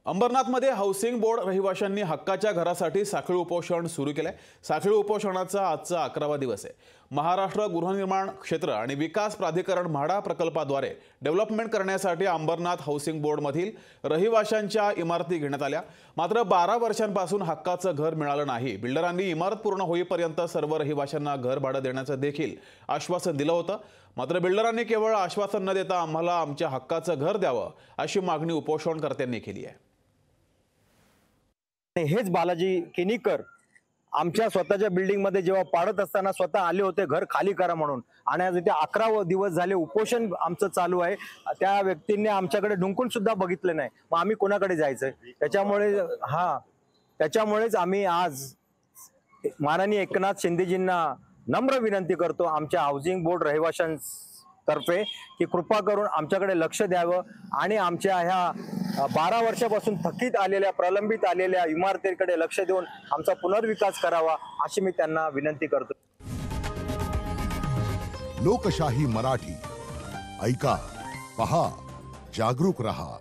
अंबरनाथमध्ये housing board रहिवाशांनी हक्काच्या घरासाठी साखळी उपोषण सुरू केलंय। साखळी उपोषणाचा आजचा 11वा दिवस आहे। महाराष्ट्र गृहनिर्माण क्षेत्र आणि विकास प्राधिकरण म्हाडा प्रकल्पाद्वारे डेव्हलपमेंट करण्यासाठी अंबरनाथ हाऊसिंग बोर्डमधील रहिवाशांच्या इमारती घेण्यात आल्या। मात्र 12 वर्षांपासून हक्काचं घर मिळालं नाही। बिल्डरांनी इमारत पूर्ण होईपर्यंत सर्व रहिवाशांना घर भाडं देण्याचं देखील आश्वासन दिलं होतं। मात्र बिल्डरांनी केवळ आश्वासन न देता आम्हाला आमच्या हक्काचं घर द्यावं अशी मागणी उपोषणकर्त्यांनी केली आहे। हेच बालाजी केनीकर आमच्या स्वतःच्या बिल्डिंग मध्ये जेव्हा पाडत असताना स्वतः आले होते घर खाली करा म्हणून, आणि आज इथे 11 दिवस झाले उपोषण आमचं चालू आहे। त्या व्यक्तींनी आमच्याकडे ढुंकून सुद्धा बघितलं नाही, मग आम्ही कोणाकडे जायचं? त्याच्यामुळेच आम्ही आज माननीय एकनाथ शिंदेजींना नम्र विनंती करतो आमच्या हाऊसिंग बोर्ड रहिवाशांतर्फे की कृपा करून आमच्याकडे लक्ष द्यावं आणि आमच्या ह्या 12 वर्षापासून थकीत आलेल्या प्रलंबित आलेल्या इमारतीकडे लक्ष देऊन आमचा पुनर्विकास करावा अशी मी त्यांना विनंती करतो। लोकशाही मराठी ऐका, पहा, जागरूक रहा।